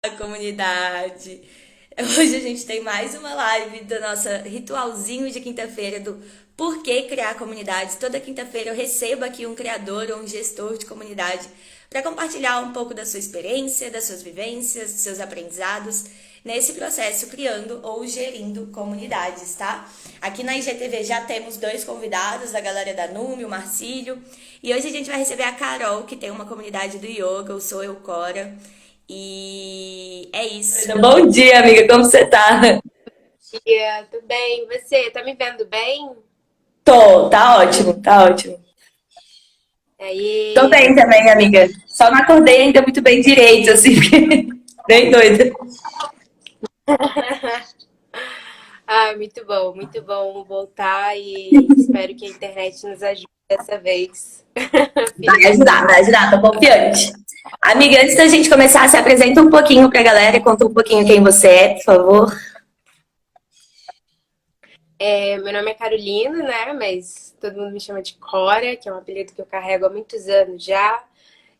A comunidade. Hoje a gente tem mais uma live do nosso ritualzinho de quinta-feira do Por que criar comunidades. Toda quinta-feira eu recebo aqui um criador ou um gestor de comunidade para compartilhar um pouco da sua experiência, das suas vivências, dos seus aprendizados nesse processo criando ou gerindo comunidades, tá? Aqui na IGTV já temos dois convidados, a galera da Numi, o Marcílio, e hoje a gente vai receber a Carol, que tem uma comunidade do yoga, o Sou Eu Cora. E é isso. Bom dia, amiga. Como você tá? Dia, tudo bem? Você tá me vendo bem? Tô, tá ótimo, tá ótimo. Tô Aí, bem também, amiga. Só não acordei ainda muito bem direito, assim, porque bem doida. muito bom voltar e espero que a internet nos ajude dessa vez. Finalmente. Vai ajudar, tô confiante. Amiga, antes da gente começar, se apresenta um pouquinho pra galera, conta um pouquinho quem você é, por favor. Meu nome é Carolina, né? Mas todo mundo me chama de Cora, que é um apelido que eu carrego há muitos anos já.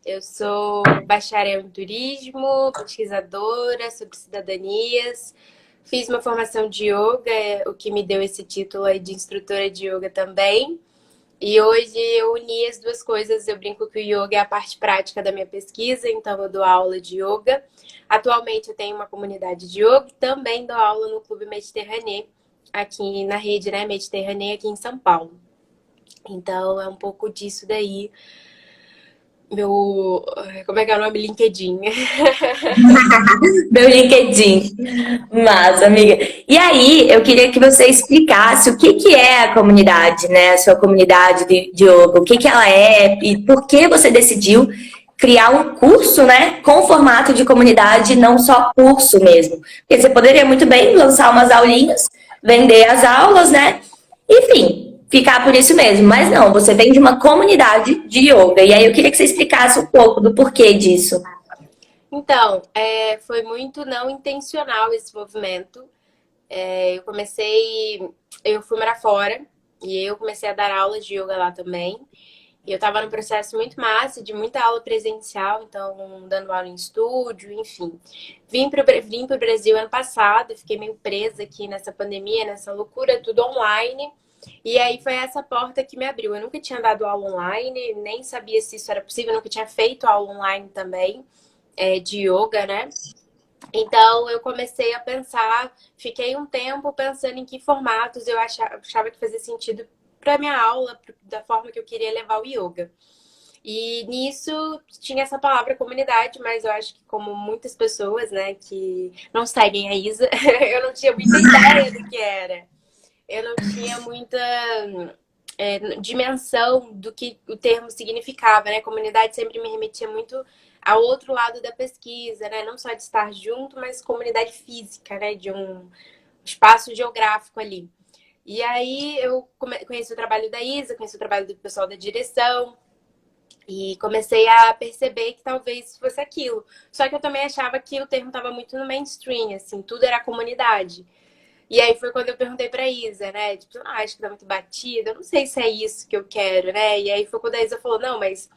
Eu sou bacharel em turismo, pesquisadora sobre cidadanias. Fiz uma formação de yoga, o que me deu esse título aí de instrutora de yoga também. E hoje eu uni as duas coisas. Eu brinco que o yoga é a parte prática da minha pesquisa, então eu dou aula de yoga. Atualmente eu tenho uma comunidade de yoga e também dou aula no Clube Mediterrâneo, aqui na rede, né, Mediterrânea, aqui em São Paulo. Então é um pouco disso daí. Meu. Como é que é o nome? LinkedIn. Meu LinkedIn. Massa, amiga. E aí, eu queria que você explicasse o que que é a comunidade, né? A sua comunidade de yoga, o que que ela é e por que você decidiu criar um curso, né, com formato de comunidade, não só curso mesmo. Porque você poderia muito bem lançar umas aulinhas, vender as aulas, né? Enfim, ficar por isso mesmo. Mas não, você vem de uma comunidade de yoga. E aí eu queria que você explicasse um pouco do porquê disso. Então, foi muito não intencional esse movimento. Eu fui morar fora e eu comecei a dar aulas de yoga lá também. E eu tava num processo muito massa, de muita aula presencial, então dando aula em estúdio, enfim. Vim pro Brasil ano passado, fiquei meio presa aqui nessa pandemia, nessa loucura, tudo online. E aí foi essa porta que me abriu. Eu nunca tinha dado aula online, nem sabia se isso era possível, eu nunca tinha feito aula online também, de yoga, né? Então eu comecei a pensar, fiquei um tempo pensando em que formatos eu achava que fazia sentido para minha aula, da forma que eu queria levar o yoga. E nisso tinha essa palavra comunidade, mas eu acho que como muitas pessoas, né, que não seguem a Isa, eu não tinha muita ideia do que era. Eu não tinha muita dimensão do que o termo significava, né? Comunidade sempre me remetia muito ao outro lado da pesquisa, né? Não só de estar junto, mas comunidade física, né? De um espaço geográfico ali. E aí eu conheci o trabalho da Isa, conheci o trabalho do pessoal da direção e comecei a perceber que talvez fosse aquilo. Só que eu também achava que o termo estava muito no mainstream, assim, tudo era comunidade. E aí foi quando eu perguntei pra Isa, né? Tipo, acho que tá muito batida, eu não sei se é isso que eu quero, né? E aí foi quando a Isa falou, não, mas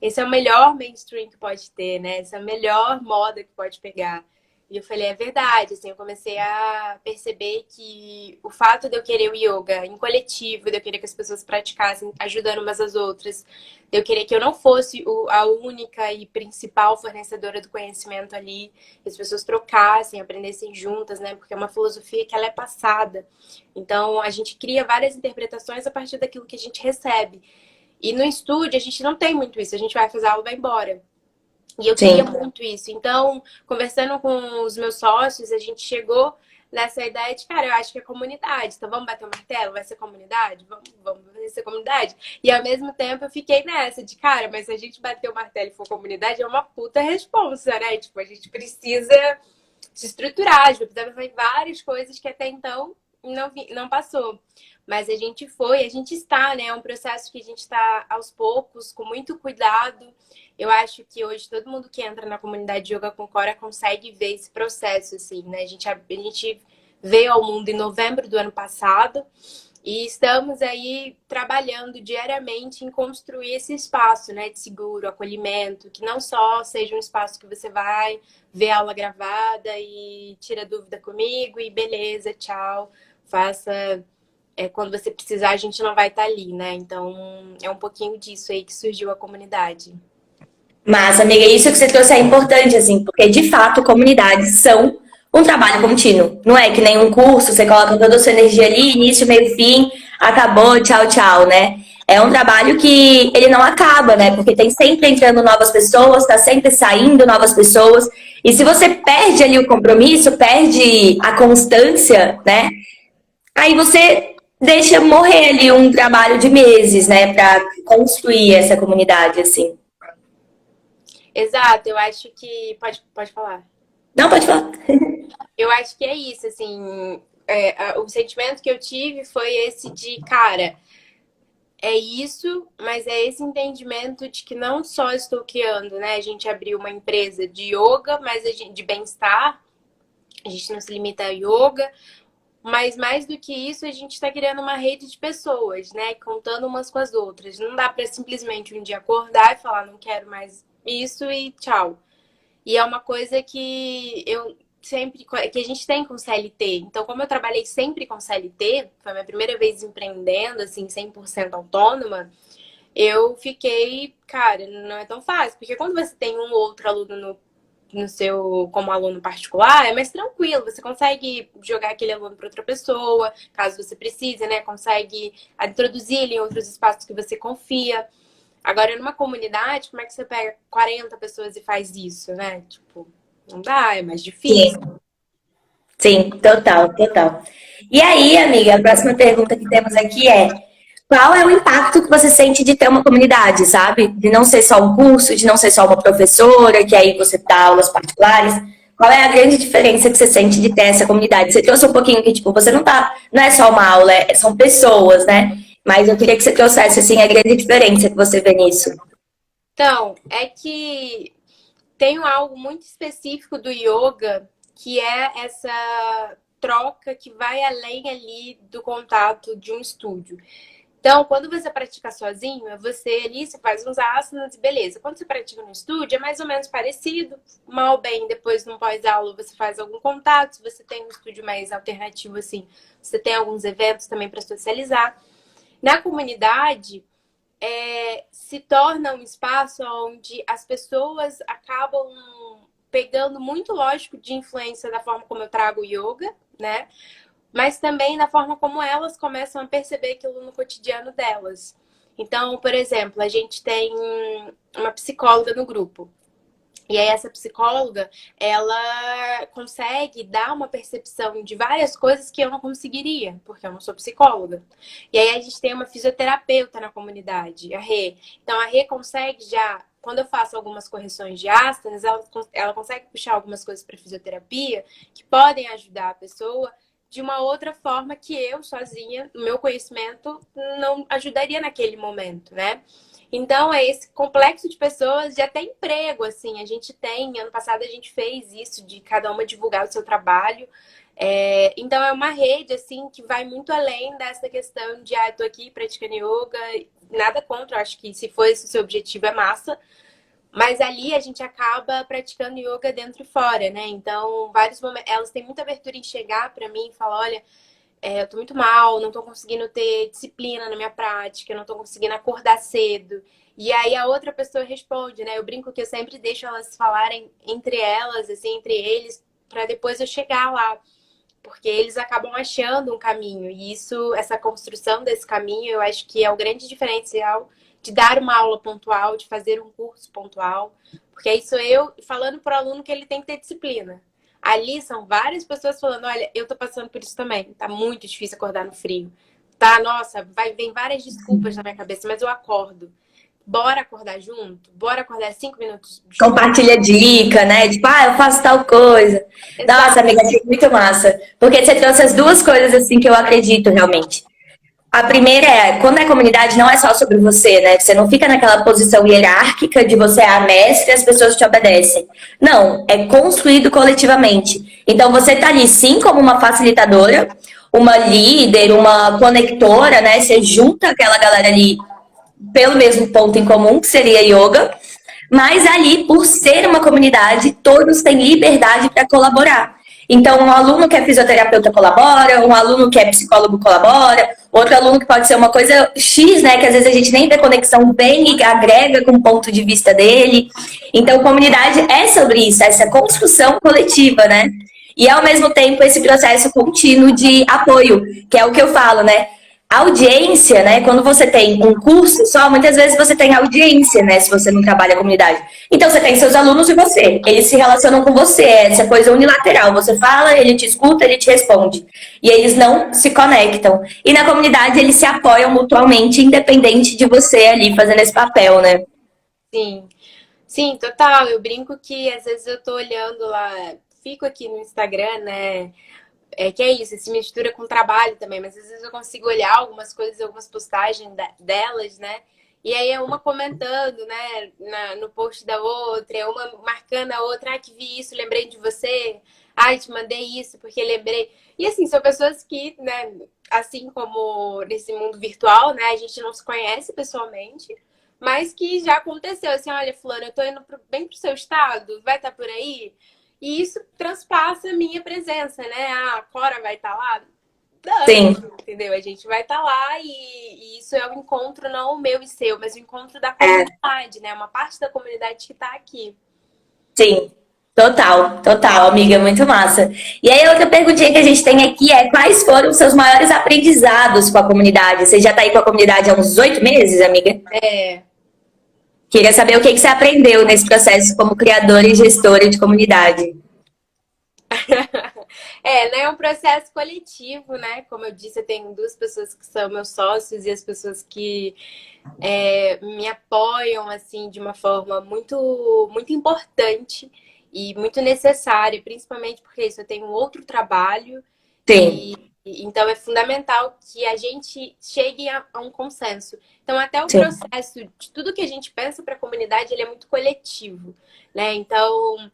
esse é o melhor mainstream que pode ter, né? Essa é a melhor moda que pode pegar. E eu falei, é verdade, assim, eu comecei a perceber que o fato de eu querer o yoga em coletivo, de eu querer que as pessoas praticassem, ajudando umas às outras, de eu querer que eu não fosse a única e principal fornecedora do conhecimento ali, que as pessoas trocassem, aprendessem juntas, né? Porque é uma filosofia que ela é passada. Então, a gente cria várias interpretações a partir daquilo que a gente recebe. E no estúdio, a gente não tem muito isso. A gente vai fazer aula e vai embora. E eu queria Sim. muito isso. Então, conversando com os meus sócios, a gente chegou nessa ideia de, cara, eu acho que é comunidade. Então, vamos bater o martelo? Vai ser comunidade? Vamos ser comunidade? E ao mesmo tempo, eu fiquei nessa de, cara, mas se a gente bater o martelo e for comunidade, é uma puta responsa, né? Tipo, a gente precisa se estruturar, a gente precisa fazer várias coisas que até então não passou. Mas a gente foi, a gente está, né? É um processo que a gente está aos poucos, com muito cuidado. Eu acho que hoje todo mundo que entra na comunidade Yoga com Cora consegue ver esse processo, assim, né? A gente veio ao mundo em novembro do ano passado E estamos aí trabalhando diariamente em construir esse espaço, né, de seguro, acolhimento, que não só seja um espaço que você vai ver a aula gravada e tira dúvida comigo e beleza, tchau, faça. Quando você precisar, a gente não vai estar ali, né? Então, é um pouquinho disso aí que surgiu a comunidade. Mas, amiga, isso que você trouxe é importante, assim, porque de fato comunidades são um trabalho contínuo. Não é que nem um curso, você coloca toda a sua energia ali, início, meio, fim, acabou, tchau, tchau, né? É um trabalho que ele não acaba, né? Porque tem sempre entrando novas pessoas, tá sempre saindo novas pessoas. E se você perde ali o compromisso, perde a constância, né? Aí você deixa morrer ali um trabalho de meses, né? Pra construir essa comunidade, assim. Exato, eu acho que. Pode falar. Não, pode falar. Eu acho que é isso, assim. O sentimento que eu tive foi esse de, cara, é isso, mas é esse entendimento de que não só estou criando, né? A gente abriu uma empresa de yoga, mas de bem-estar, a gente não se limita a yoga, mas mais do que isso, a gente está criando uma rede de pessoas, né? Contando umas com as outras. Não dá para simplesmente um dia acordar e falar, não quero mais isso e tchau. E é uma coisa que eu sempre que a gente tem com CLT. Então, como eu trabalhei sempre com CLT, foi a minha primeira vez empreendendo, assim, 100% autônoma, eu fiquei, cara, não é tão fácil. Porque quando você tem um ou outro aluno no seu, como aluno particular, é mais tranquilo. Você consegue jogar aquele aluno para outra pessoa, caso você precise, né? Consegue introduzir ele em outros espaços que você confia. Agora, numa comunidade, como é que você pega 40 pessoas e faz isso, né? Tipo, não dá, é mais difícil. Sim, sim, total, total. E aí, amiga, a próxima pergunta que temos aqui é: qual é o impacto que você sente de ter uma comunidade, sabe? De não ser só um curso, de não ser só uma professora, que aí você dá aulas particulares. Qual é a grande diferença que você sente de ter essa comunidade? Você trouxe um pouquinho que, tipo, você não tá, não é só uma aula, são pessoas, né? Mas eu queria que você trouxesse, assim, a grande diferença que você vê nisso. Então, é que tem algo muito específico do yoga, que é essa troca que vai além ali do contato de um estúdio. Então, quando você pratica sozinho, você ali, você faz uns asanas e beleza. Quando você pratica no estúdio, é mais ou menos parecido. Mal bem, depois no pós-aula você faz algum contato. Se você tem um estúdio mais alternativo, assim, você tem alguns eventos também para socializar. Na comunidade, se torna um espaço onde as pessoas acabam pegando muito, lógico, de influência da forma como eu trago o yoga, né? Mas também na forma como elas começam a perceber aquilo no cotidiano delas. Então, por exemplo, a gente tem uma psicóloga no grupo. E aí essa psicóloga, ela consegue dar uma percepção de várias coisas que eu não conseguiria, porque eu não sou psicóloga. E aí a gente tem uma fisioterapeuta na comunidade, a Rê. Então a Rê consegue já, quando eu faço algumas correções de asanas, ela consegue puxar algumas coisas para fisioterapia que podem ajudar a pessoa de uma outra forma que eu sozinha, no meu conhecimento, não ajudaria naquele momento, né? Então, é esse complexo de pessoas de até emprego, assim. A gente tem, ano passado a gente fez isso, de cada uma divulgar o seu trabalho. Então, é uma rede, assim, que vai muito além dessa questão de, eu tô aqui praticando yoga, nada contra, acho que se for esse o seu objetivo é massa. Mas ali a gente acaba praticando yoga dentro e fora, né? Então, vários momentos, elas têm muita abertura em chegar para mim e falar, olha, eu tô muito mal, não tô conseguindo ter disciplina na minha prática, não tô conseguindo acordar cedo. E aí a outra pessoa responde, né? Eu brinco que eu sempre deixo elas falarem entre elas, assim, entre eles, para depois eu chegar lá. Porque eles acabam achando um caminho. E isso, essa construção desse caminho, eu acho que é o grande diferencial de dar uma aula pontual, de fazer um curso pontual. Porque aí sou eu falando para o aluno que ele tem que ter disciplina. Ali são várias pessoas falando, olha, eu tô passando por isso também. Tá muito difícil acordar no frio. Tá, nossa, vem várias desculpas na minha cabeça, mas eu acordo. Bora acordar junto? Bora acordar 5 minutos junto? Compartilha dica, né? Tipo, eu faço tal coisa. Nossa, Exato. amiga, achei muito massa. Porque você trouxe as duas coisas, assim, que eu acredito realmente. A primeira é, quando é comunidade, não é só sobre você, né? Você não fica naquela posição hierárquica de você é a mestre e as pessoas te obedecem. Não, é construído coletivamente. Então você tá ali sim como uma facilitadora, uma líder, uma conectora, né? Você junta aquela galera ali pelo mesmo ponto em comum, que seria yoga, mas ali, por ser uma comunidade, todos têm liberdade para colaborar. Então, um aluno que é fisioterapeuta colabora, um aluno que é psicólogo colabora, outro aluno que pode ser uma coisa X, né? Que às vezes a gente nem vê conexão bem e agrega com o ponto de vista dele. Então, comunidade é sobre isso, essa construção coletiva, né? E ao mesmo tempo esse processo contínuo de apoio, que é o que eu falo, né? A audiência, né? Quando você tem um curso só, muitas vezes você tem audiência, né? Se você não trabalha a comunidade. Então você tem seus alunos e você. Eles se relacionam com você. Essa coisa unilateral. Você fala, ele te escuta, ele te responde. E eles não se conectam. E na comunidade eles se apoiam mutuamente, independente de você ali fazendo esse papel, né? Sim. Sim, total. Eu brinco que às vezes eu tô olhando lá, fico aqui no Instagram, né? Que é isso, se mistura com trabalho também, mas às vezes eu consigo olhar algumas coisas, algumas postagens delas, né? E aí é uma comentando, né, no post da outra, é uma marcando a outra, que vi isso, lembrei de você, te mandei isso porque lembrei. E assim, são pessoas que, né, assim como nesse mundo virtual, né, a gente não se conhece pessoalmente, mas que já aconteceu, assim, olha, fulano, eu tô indo bem pro seu estado, vai estar por aí? E isso transpassa a minha presença, né? A Cora vai estar lá? Sim, Dane, entendeu? A gente vai estar lá e isso é o encontro, não o meu e seu, mas o encontro da é, comunidade, né? Uma parte da comunidade que está aqui. sim. Total, total, amiga, muito massa. E aí, outra perguntinha que a gente tem aqui é: quais foram os seus maiores aprendizados com a comunidade? Você já está aí com a comunidade há uns 8 meses, amiga? É, Queria saber o que que você aprendeu nesse processo como criadora e gestora de comunidade. né? É um processo coletivo, né? Como eu disse, eu tenho duas pessoas que são meus sócios e as pessoas que me apoiam assim de uma forma muito muito importante e muito necessária, principalmente porque isso eu tenho outro trabalho Sim, então é fundamental que a gente chegue a um consenso. Então até o sim, processo de tudo que a gente pensa para a comunidade ele é muito coletivo, né? Então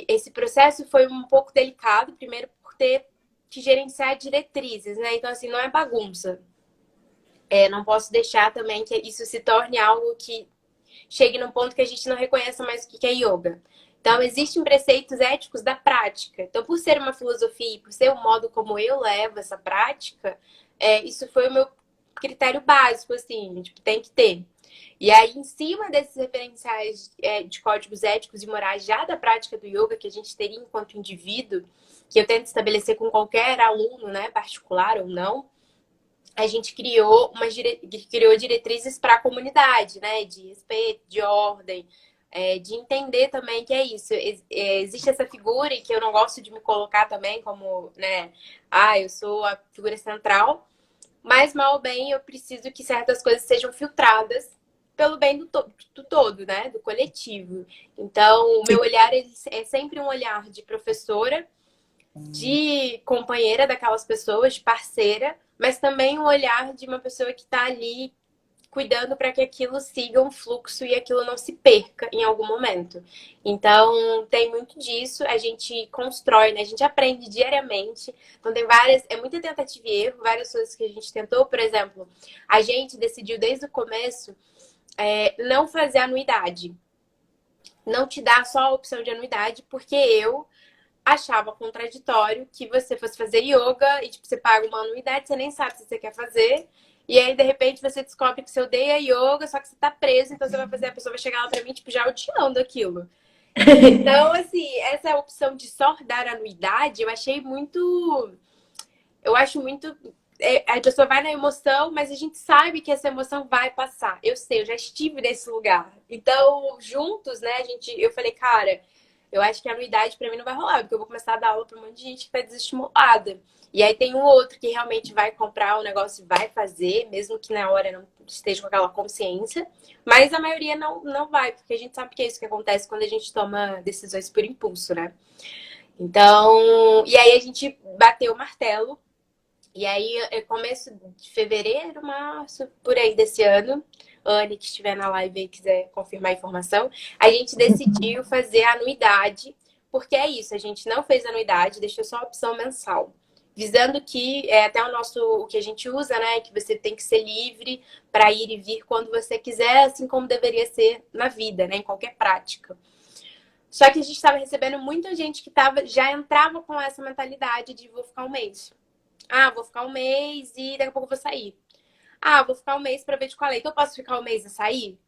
esse processo foi um pouco delicado, primeiro por ter que gerenciar diretrizes, né? Então assim não é bagunça. Não posso deixar também que isso se torne algo que chegue num ponto que a gente não reconheça mais o que é yoga. Então, existem preceitos éticos da prática. Então, por ser uma filosofia e por ser o modo como eu levo essa prática, isso foi o meu critério básico, assim, tipo, tem que ter. E aí, em cima desses referenciais de códigos éticos e morais já da prática do yoga que a gente teria enquanto indivíduo, que eu tento estabelecer com qualquer aluno, né, particular ou não, a gente criou diretrizes para a comunidade, né? De respeito, de ordem, de entender também que é isso. Existe essa figura e que eu não gosto de me colocar também como, né? Eu sou a figura central, mas mal ou bem eu preciso que certas coisas sejam filtradas pelo bem do todo, né? Do coletivo. Então, o meu olhar é sempre um olhar de professora, de companheira daquelas pessoas, de parceira, mas também um olhar de uma pessoa que está ali cuidando para que aquilo siga um fluxo e aquilo não se perca em algum momento. Então, tem muito disso, a gente constrói, né? A gente aprende diariamente. Então, tem é muita tentativa e erro, várias coisas que a gente tentou. Por exemplo, a gente decidiu desde o começo não fazer anuidade. Não te dar só a opção de anuidade, porque eu achava contraditório que você fosse fazer yoga e, tipo, você paga uma anuidade, você nem sabe se você quer fazer. E aí, de repente, você descobre que você odeia yoga, só que você tá preso, então você vai fazer, a pessoa vai chegar lá pra mim, tipo, já odiando aquilo. Então, assim, essa opção de só dar anuidade, eu achei muito. Eu acho muito. A pessoa vai na emoção, mas a gente sabe que essa emoção vai passar. Eu sei, eu já estive nesse lugar. Então, juntos, né, eu falei, cara, eu acho que a anuidade pra mim não vai rolar, porque eu vou começar a dar aula pra um monte de gente que tá desestimulada. E aí tem um outro que realmente vai comprar o negócio e vai fazer, mesmo que na hora não esteja com aquela consciência. Mas a maioria não vai, porque a gente sabe que é isso que acontece quando a gente toma decisões por impulso, né? Então, e aí a gente bateu o martelo. E aí, começo de fevereiro, março, por aí desse ano, Anne, que estiver na live e quiser confirmar a informação, a gente decidiu fazer a anuidade, porque é isso, a gente não fez anuidade, deixou só a opção mensal. visando que é até o que a gente usa, né? Que você tem que ser livre para ir e vir quando você quiser, assim como deveria ser na vida, né? Em qualquer prática. Só que a gente estava recebendo muita gente que já entrava com essa mentalidade de vou ficar um mês. Ah, vou ficar um mês e daqui a pouco eu vou sair. Ah, vou ficar um mês para ver de qual é. Então eu posso ficar um mês e sair?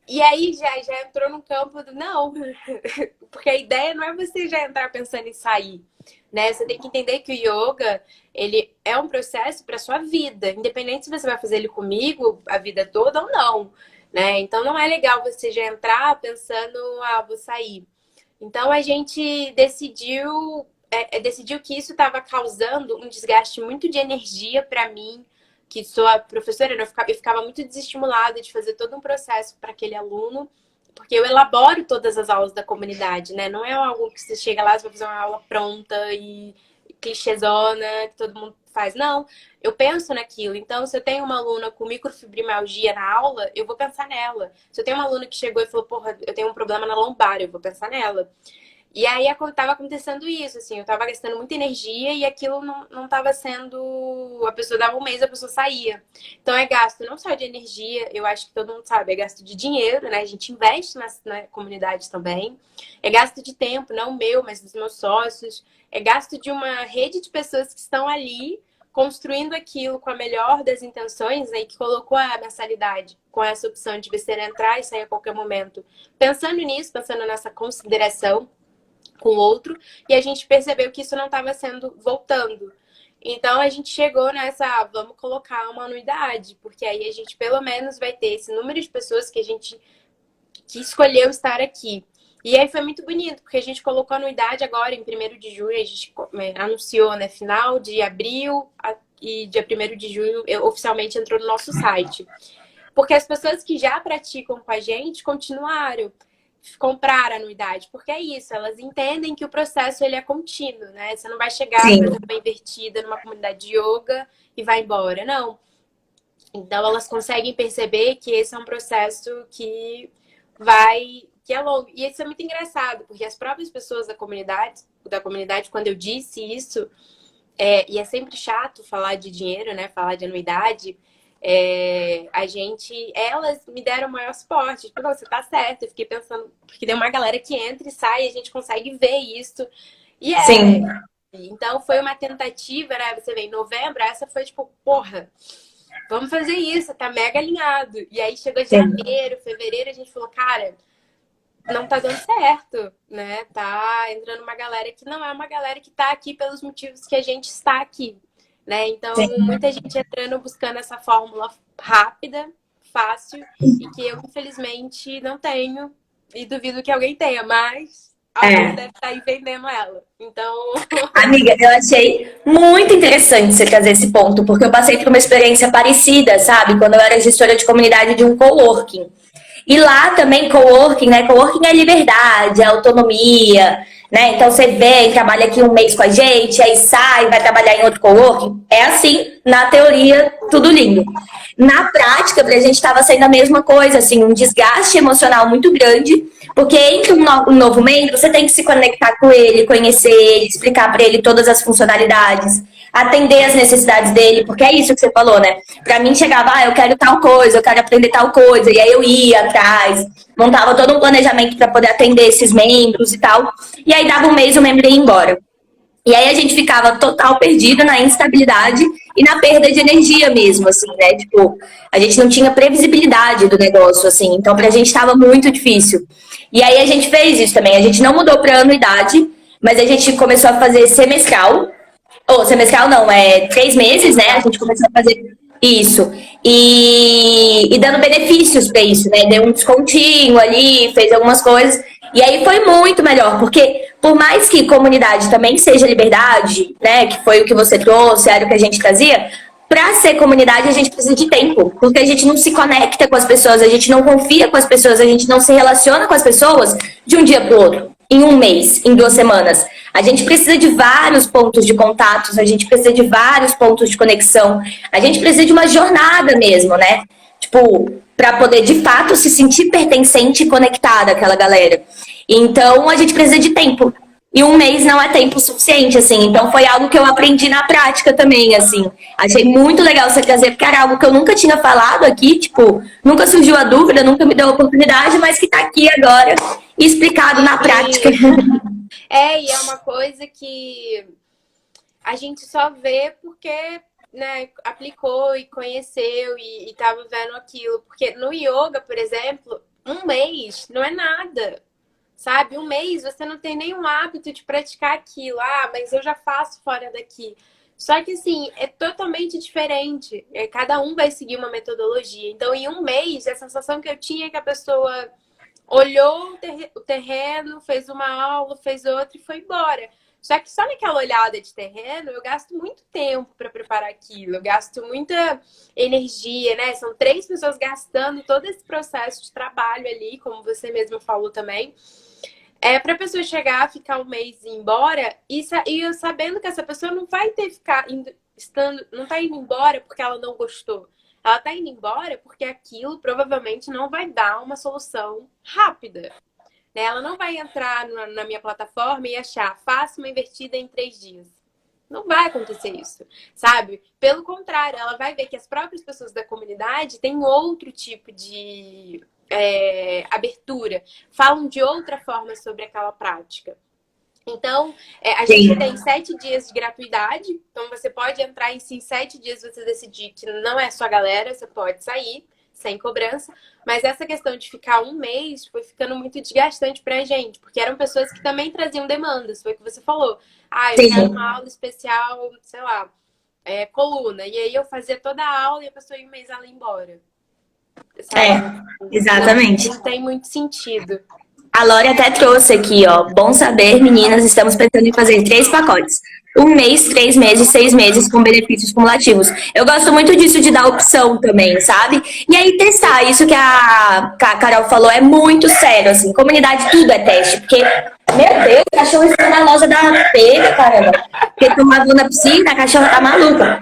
E aí já entrou no campo do não, porque a ideia não é você já entrar pensando em sair, né? Você tem que entender que o yoga, ele é um processo para sua vida, independente se você vai fazer ele comigo a vida toda ou não, né? Então não é legal você já entrar pensando, ah, vou sair. Então a gente decidiu que isso estava causando um desgaste muito de energia para mim, que sou a professora, eu ficava muito desestimulada de fazer todo um processo para aquele aluno, porque eu elaboro todas as aulas da comunidade, né? Não é algo que você chega lá e vai fazer uma aula pronta e clichêzona, que todo mundo faz. Não, eu penso naquilo. Então, se eu tenho uma aluna com microfibromialgia na aula, eu vou pensar nela. Se eu tenho uma aluna que chegou e falou, porra, eu tenho um problema na lombar, eu vou pensar nela. E aí estava acontecendo isso, assim, eu estava gastando muita energia e aquilo não estava sendo... A pessoa dava um mês, a pessoa saía. Então é gasto não só de energia, eu acho que todo mundo sabe, é gasto de dinheiro, né? A gente investe na comunidade também. É gasto de tempo, não meu, mas dos meus sócios. É gasto de uma rede de pessoas que estão ali construindo aquilo com a melhor das intenções, né? E que colocou a mensalidade com essa opção de você entrar e sair a qualquer momento. Pensando nisso, pensando nessa consideração com o outro, e a gente percebeu que isso não estava sendo voltando. Então a gente chegou nessa, vamos colocar uma anuidade, porque aí a gente pelo menos vai ter esse número de pessoas que escolheu estar aqui. E aí foi muito bonito, porque a gente colocou a anuidade agora em 1º de junho, a gente anunciou, né, final de abril e dia 1º de junho oficialmente entrou no nosso site. Porque as pessoas que já praticam com a gente continuaram comprar a anuidade, porque é isso, elas entendem que o processo ele é contínuo, né? Você não vai chegar, Sim. por exemplo, uma invertida numa comunidade de yoga e vai embora, não. Então elas conseguem perceber que esse é um processo que é longo. E isso é muito engraçado, porque as próprias pessoas da comunidade, quando eu disse isso, e é sempre chato falar de dinheiro, né? Falar de anuidade. Elas me deram o maior suporte. Tipo, não, você tá certo. Eu fiquei pensando, porque tem uma galera que entra e sai, e a gente consegue ver isso. E Sim. então foi uma tentativa, né? Você vê, em novembro, essa foi tipo, porra, vamos fazer isso, tá mega alinhado. E aí chegou janeiro, fevereiro, a gente falou, cara, não tá dando certo, né? Tá entrando uma galera que não é uma galera que tá aqui pelos motivos que a gente está aqui. Né? Então, muita gente entrando buscando essa fórmula rápida, fácil, e que eu, infelizmente, não tenho, e duvido que alguém tenha, mas alguém deve estar aí vendendo ela. Então... Amiga, eu achei muito interessante você trazer esse ponto, porque eu passei por uma experiência parecida, sabe? Quando eu era gestora de comunidade de um coworking. E lá também, coworking, né? Coworking é liberdade, é autonomia, né? Então você vem, trabalha aqui um mês com a gente, aí sai, vai trabalhar em outro coworking. É assim, na teoria, tudo lindo. Na prática, pra gente estava sendo a mesma coisa, assim, um desgaste emocional muito grande, porque entre um novo membro, você tem que se conectar com ele, conhecer ele, explicar para ele todas as funcionalidades, atender as necessidades dele, porque é isso que você falou, né? Pra mim chegava, eu quero tal coisa, eu quero aprender tal coisa, e aí eu ia atrás, montava todo um planejamento para poder atender esses membros e tal, e aí dava um mês o membro ia embora. E aí a gente ficava total perdido na instabilidade e na perda de energia mesmo, assim, né? Tipo, a gente não tinha previsibilidade do negócio, assim, então pra gente tava muito difícil. E aí a gente fez isso também, a gente não mudou pra anuidade, mas a gente começou a fazer semestral, ou semestral não, 3 meses, né? A gente começou a fazer isso. E dando benefícios para isso, né? Deu um descontinho ali, fez algumas coisas. E aí foi muito melhor, porque por mais que comunidade também seja liberdade, né? Que foi o que você trouxe, era o que a gente trazia. Para ser comunidade, a gente precisa de tempo, porque a gente não se conecta com as pessoas, a gente não confia com as pessoas, a gente não se relaciona com as pessoas de um dia para o outro, em um mês, em 2 semanas. A gente precisa de vários pontos de contatos, a gente precisa de vários pontos de conexão, a gente precisa de uma jornada mesmo, né? Tipo, para poder de fato se sentir pertencente e conectada àquela galera. Então, a gente precisa de tempo. E um mês não é tempo suficiente, assim. Então foi algo que eu aprendi na prática também, assim. Achei muito legal você trazer, porque era algo que eu nunca tinha falado aqui, tipo, nunca surgiu a dúvida, nunca me deu a oportunidade, mas que tá aqui agora, explicado na prática. E é uma coisa que a gente só vê porque, né, aplicou e conheceu e tava vendo aquilo. Porque no yoga, por exemplo, um mês não é nada. Sabe? Um mês você não tem nenhum hábito de praticar aquilo. Ah, mas eu já faço fora daqui. Só que, assim, é totalmente diferente. Cada um vai seguir uma metodologia. Então, em um mês, a sensação que eu tinha é que a pessoa olhou o terreno, fez uma aula, fez outra e foi embora. Só que só naquela olhada de terreno, eu gasto muito tempo para preparar aquilo. Eu gasto muita energia, né? São 3 pessoas gastando todo esse processo de trabalho ali, como você mesmo falou também. Para a pessoa chegar, ficar um mês e ir embora, e eu sabendo que essa pessoa não vai ter não tá indo embora porque ela não gostou. Ela tá indo embora porque aquilo provavelmente não vai dar uma solução rápida. Né? Ela não vai entrar na minha plataforma e achar, faça uma invertida em 3 dias. Não vai acontecer isso, sabe? Pelo contrário, ela vai ver que as próprias pessoas da comunidade têm outro tipo de abertura, falam de outra forma sobre aquela prática. Então, a gente tem 7 dias de gratuidade, então você pode entrar em 7 dias você decidir que não é sua galera, você pode sair sem cobrança, mas essa questão de ficar um mês foi ficando muito desgastante pra gente, porque eram pessoas que também traziam demandas, foi o que você falou. Ah, eu quero uma aula especial, sei lá, coluna, e aí eu fazia toda a aula e a pessoa ia um mês ela ia embora. Sabe? Exatamente. Não tem muito sentido. A Lore até trouxe aqui, ó. Bom saber, meninas, estamos pensando em fazer 3 pacotes. 1 mês, 3 meses, 6 meses com benefícios cumulativos. Eu gosto muito disso de dar opção também, sabe? E aí testar, isso que a Carol falou é muito sério, assim. Comunidade, tudo é teste, porque, meu Deus, o cachorro está na loja da pega, caramba. Porque tomava na piscina, a cachorra tá maluca.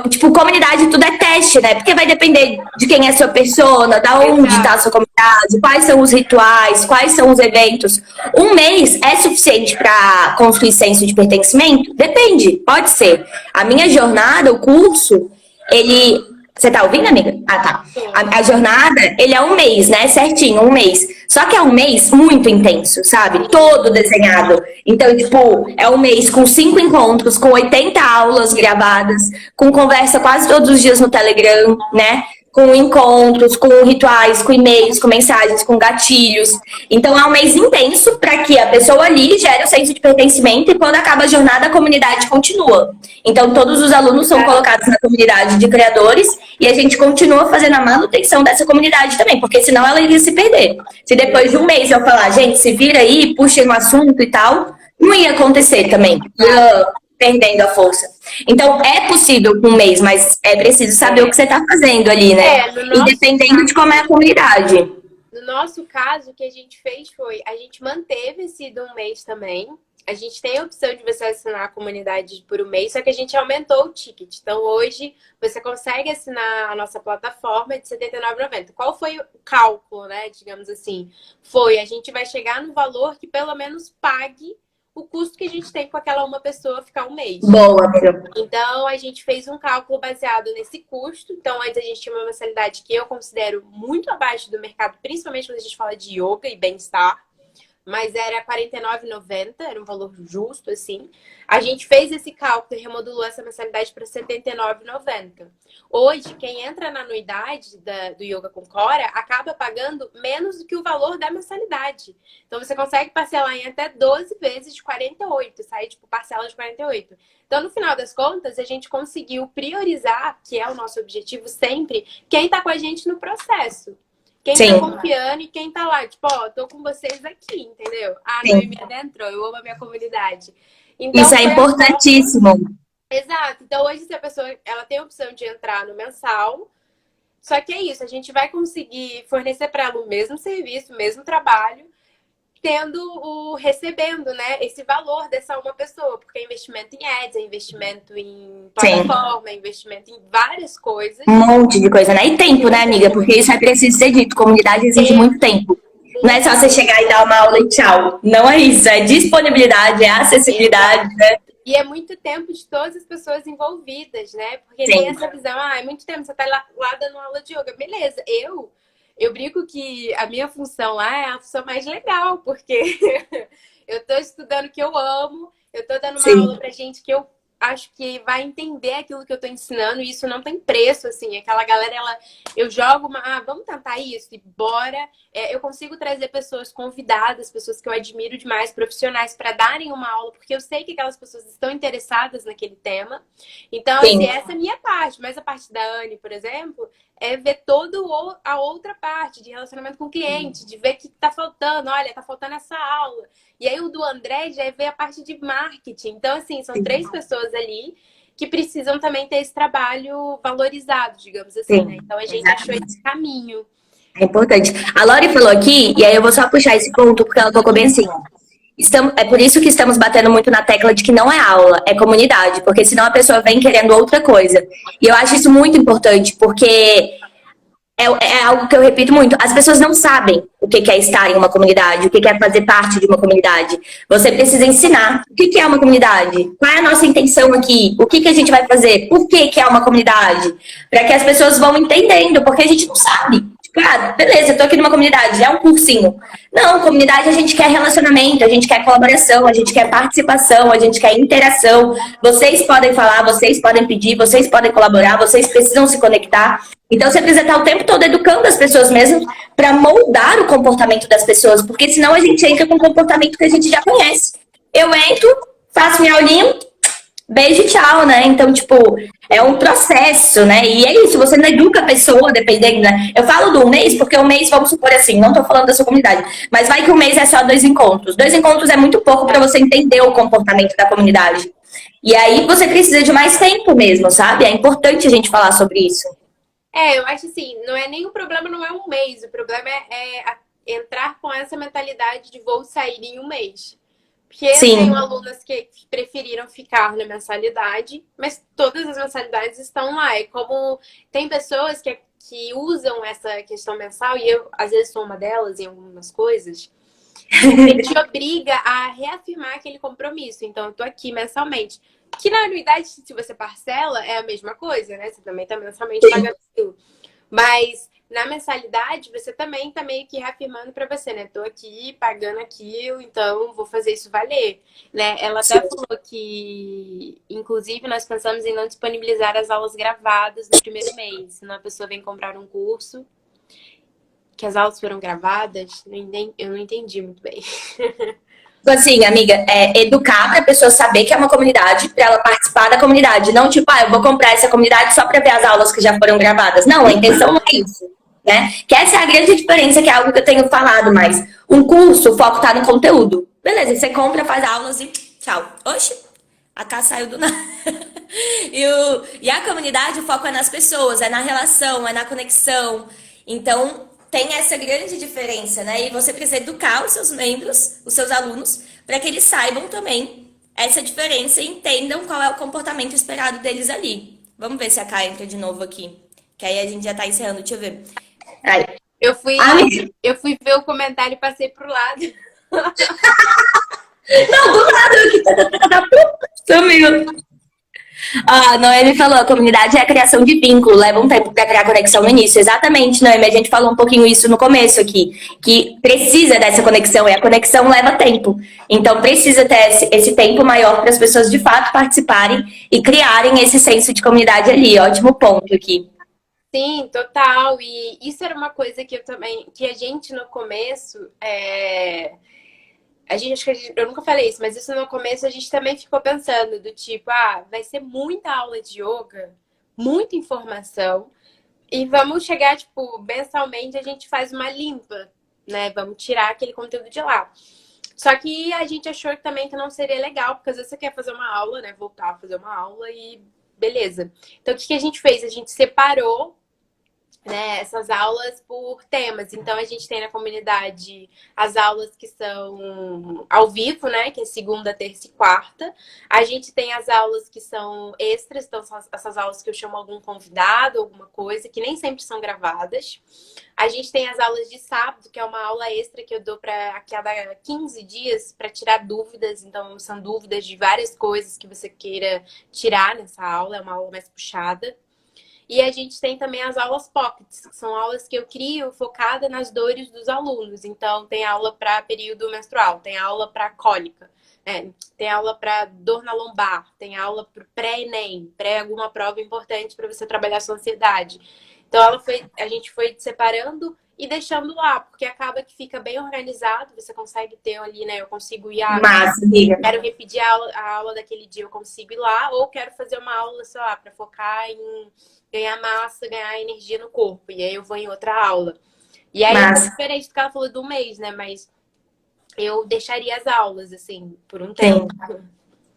Tipo, comunidade, tudo é teste, né? Porque vai depender de quem é a sua persona, da onde está a sua comunidade, quais são os rituais, quais são os eventos. Um mês é suficiente para construir senso de pertencimento? Depende, pode ser. A minha jornada, o curso, ele... Você tá ouvindo, amiga? Ah, tá. A jornada, ele é um mês, né? Certinho, um mês. Só que é um mês muito intenso, sabe? Todo desenhado. Então, tipo, é um mês com 5 encontros, com 80 aulas gravadas, com conversa quase todos os dias no Telegram, né? Com encontros, com rituais, com e-mails, com mensagens, com gatilhos. Então, é um mês intenso para que a pessoa ali gere o senso de pertencimento e quando acaba a jornada, a comunidade continua. Então, todos os alunos são colocados na comunidade de criadores e a gente continua fazendo a manutenção dessa comunidade também, porque senão ela iria se perder. Se depois de um mês eu falar, gente, se vira aí, puxa no assunto e tal, não ia acontecer também. Ia perdendo a força. Então, é possível com um mês, mas é preciso saber o que você está fazendo ali, né? E dependendo de como é a comunidade. No nosso caso, o que a gente fez foi, a gente manteve esse de um mês também. A gente tem a opção de você assinar a comunidade por um mês, só que a gente aumentou o ticket. Então, hoje, você consegue assinar a nossa plataforma de R$ 79,90. Qual foi o cálculo, né? Digamos assim. A gente vai chegar no valor que pelo menos pague o custo que a gente tem com aquela uma pessoa ficar um mês. Boa, então, a gente fez um cálculo baseado nesse custo. Então, antes a gente tinha uma mensalidade que eu considero muito abaixo do mercado, principalmente quando a gente fala de yoga e bem-estar. Mas era R$ 49,90, era um valor justo, assim. A gente fez esse cálculo e remodulou essa mensalidade para R$ 79,90. Hoje, quem entra na anuidade do Yoga com Cora acaba pagando menos do que o valor da mensalidade. Então, você consegue parcelar em até 12 vezes de 48, sai tipo parcela de 48. Então, no final das contas, a gente conseguiu priorizar, que é o nosso objetivo sempre, quem está com a gente no processo. Quem tá confiando e quem tá lá, tipo, ó, tô com vocês aqui, entendeu? A Noemi adentrou, eu amo a minha comunidade. Então, isso é importantíssimo. Exato. Então, hoje, se a pessoa ela tem a opção de entrar no mensal, só que é isso, a gente vai conseguir fornecer para ela o mesmo serviço, o mesmo trabalho, recebendo, né, esse valor dessa uma pessoa, porque é investimento em ads, é investimento em plataforma, é investimento em várias coisas. Um monte de coisa, né? E tempo, né, amiga? Porque isso é preciso ser dito, comunidade exige muito tempo. Não é só você chegar e dar uma aula e tchau. Não é isso, é disponibilidade, é acessibilidade, né? E é muito tempo de todas as pessoas envolvidas, né? Porque tem Sim, essa visão, é muito tempo, você tá lá dando aula de yoga. Beleza, eu brinco que a minha função lá é a função mais legal, porque eu tô estudando o que eu amo, eu tô dando uma aula sim. pra gente que eu acho que vai entender aquilo que eu tô ensinando, e isso não tem preço, assim. Aquela galera, eu jogo vamos tentar isso, e bora. Eu consigo trazer pessoas convidadas, pessoas que eu admiro demais, profissionais, para darem uma aula, porque eu sei que aquelas pessoas estão interessadas naquele tema. Então, assim, Sim. essa é a minha parte. Mas a parte da Anne, por exemplo, é ver toda a outra parte de relacionamento com o cliente, de ver o que tá faltando. Olha, tá faltando essa aula. E aí o do André já é ver a parte de marketing. Então, assim, são três pessoas ali que precisam também ter esse trabalho valorizado, digamos assim, né? Sim, Então a gente achou esse exatamente. caminho. É importante. A Lori falou aqui, e aí eu vou só puxar esse ponto, porque ela colocou bem assim. É por isso que estamos batendo muito na tecla de que não é aula, é comunidade, porque senão a pessoa vem querendo outra coisa. E eu acho isso muito importante, porque é algo que eu repito muito. As pessoas não sabem o que é estar em uma comunidade, o que é fazer parte de uma comunidade. Você precisa ensinar o que é uma comunidade, qual é a nossa intenção aqui, o que a gente vai fazer, por que é uma comunidade, para que as pessoas vão entendendo, porque a gente não sabe. Tipo, beleza, eu tô aqui numa comunidade, é um cursinho. Não, comunidade a gente quer relacionamento, a gente quer colaboração, a gente quer participação, a gente quer interação. Vocês podem falar, vocês podem pedir, vocês podem colaborar, vocês precisam se conectar. Então você precisa estar o tempo todo educando as pessoas mesmo para moldar o comportamento das pessoas, porque senão a gente entra com um comportamento que a gente já conhece. Eu entro, faço minha aulinha, beijo e tchau, né? Então, tipo, é um processo, né? E é isso, você não educa a pessoa dependendo, né? Eu falo do mês, porque o mês, vamos supor assim, não tô falando da sua comunidade, mas vai que o mês é só 2 encontros. 2 encontros é muito pouco para você entender o comportamento da comunidade. E aí você precisa de mais tempo mesmo, sabe? É importante a gente falar sobre isso. Eu acho assim, não é nem o problema, não é um mês, o problema entrar com essa mentalidade de vou sair em um mês. Porque eu tenho Sim, alunas que preferiram ficar na mensalidade, mas todas as mensalidades estão lá. É como tem pessoas que usam essa questão mensal, e eu às vezes sou uma delas em algumas coisas, que te obriga a reafirmar aquele compromisso. Então, eu tô aqui mensalmente. Que na anuidade, se você parcela, é a mesma coisa, né? Você também tá mensalmente pagando aquilo. Mas na mensalidade, você também tá meio que reafirmando para você, né? Tô aqui pagando aquilo, então vou fazer isso valer, né? Ela até sim. falou que, inclusive, nós pensamos em não disponibilizar as aulas gravadas no primeiro mês. Se uma pessoa vem comprar um curso, que as aulas foram gravadas, eu não entendi muito bem. Tipo assim, amiga, é educar para a pessoa saber que é uma comunidade, para ela participar da comunidade. Não tipo, eu vou comprar essa comunidade só para ver as aulas que já foram gravadas. Não, a intenção não é isso. Né? Que essa é a grande diferença, que é algo que eu tenho falado mais. Um curso, o foco tá no conteúdo. Beleza, você compra, faz aulas e tchau. Oxi, a casa saiu do nada. E a comunidade, o foco é nas pessoas, é na relação, é na conexão. Então, tem essa grande diferença, né? E você precisa educar os seus membros, os seus alunos, para que eles saibam também essa diferença e entendam qual é o comportamento esperado deles ali. Vamos ver se a Kai entra de novo aqui. Que aí a gente já tá encerrando, deixa eu ver. Aí. Eu fui, Amiga, eu fui ver o comentário e passei pro lado. não, do nada, sumiu. A Noemi falou, a comunidade é a criação de vínculo, leva um tempo para criar conexão no início. Exatamente, Noemi, a gente falou um pouquinho isso no começo aqui, que precisa dessa conexão, e a conexão leva tempo. Então precisa ter esse tempo maior para as pessoas de fato participarem e criarem esse senso de comunidade ali. Ótimo ponto aqui. Sim, total. E isso era uma coisa que eu também, que a gente no começo, acho que eu nunca falei isso, mas isso no começo a gente também ficou pensando do tipo, vai ser muita aula de yoga, muita informação, e vamos chegar, tipo, mensalmente a gente faz uma limpa, né? Vamos tirar aquele conteúdo de lá. Só que a gente achou também que não seria legal, porque às vezes você quer fazer uma aula, né? Voltar a fazer uma aula e beleza. Então, o que a gente fez? A gente separou né, essas aulas por temas. Então, a gente tem na comunidade as aulas que são ao vivo, né, que é segunda, terça e quarta. A gente tem as aulas que são extras, então são essas aulas que eu chamo algum convidado, alguma coisa, que nem sempre são gravadas. A gente tem as aulas de sábado, que é uma aula extra que eu dou para a cada 15 dias para tirar dúvidas. Então, são dúvidas de várias coisas que você queira tirar nessa aula, é uma aula mais puxada. E a gente tem também as aulas pockets, que são aulas que eu crio focada nas dores dos alunos. Então, tem aula para período menstrual, tem aula para cólica, tem aula para dor na lombar, tem aula para pré-ENEM, pré alguma prova importante para você trabalhar a sua ansiedade. Então, a gente foi separando e deixando lá, porque acaba que fica bem organizado, você consegue ter ali, né? Eu consigo ir Massa, amiga. quero repetir a aula daquele dia, eu consigo ir lá, ou quero fazer uma aula, sei lá, para focar em ganhar massa, ganhar energia no corpo. E aí eu vou em outra aula. E aí é Massa. diferente do que ela falou do mês, né? Mas eu deixaria as aulas, assim, por um tempo.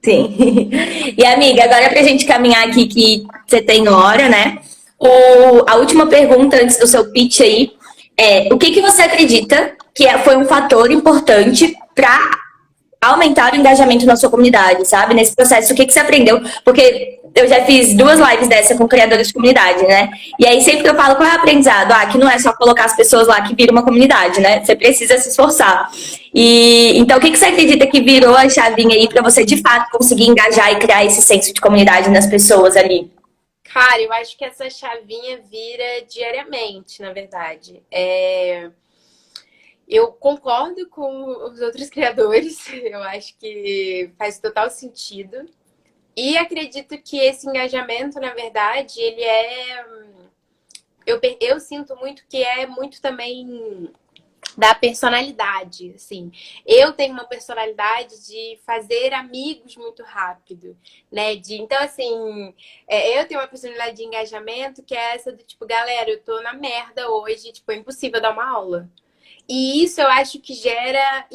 Sim, sim. E amiga, agora pra gente caminhar aqui que você tem hora, né? A última pergunta antes do seu pitch aí é: o que que você acredita que foi um fator importante para aumentar o engajamento na sua comunidade, sabe? Nesse processo, o que que você aprendeu? Porque eu já fiz 2 lives dessa com criadores de comunidade, né? E aí sempre que eu falo qual é o aprendizado, que não é só colocar as pessoas lá que vira uma comunidade, né? Você precisa se esforçar. E então o que que você acredita que virou a chavinha aí para você de fato conseguir engajar e criar esse senso de comunidade nas pessoas ali? Cara, eu acho que essa chavinha vira diariamente, na verdade. Eu concordo com os outros criadores, eu acho que faz total sentido. E acredito que esse engajamento, na verdade, ele é. Eu sinto muito que é muito também da personalidade, assim. Eu tenho uma personalidade de fazer amigos muito rápido, né? Então, assim, eu tenho uma personalidade de engajamento que é essa do tipo, galera, eu tô na merda hoje, tipo, é impossível dar uma aula. E isso eu acho que gera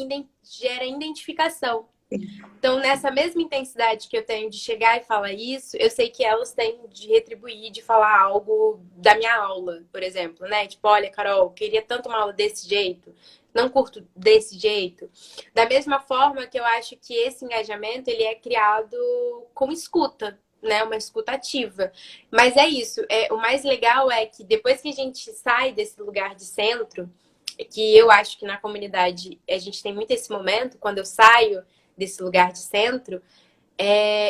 identificação. Então, nessa mesma intensidade que eu tenho de chegar e falar isso, eu sei que elas têm de retribuir, de falar algo da minha aula, por exemplo, né? Tipo, olha, Carol, queria tanto uma aula desse jeito, não curto desse jeito. Da mesma forma que eu acho que esse engajamento, ele é criado com escuta, né? Uma escuta ativa. Mas é isso, o mais legal é que depois que a gente sai desse lugar de centro, que eu acho que na comunidade a gente tem muito esse momento, quando eu saio desse lugar de centro,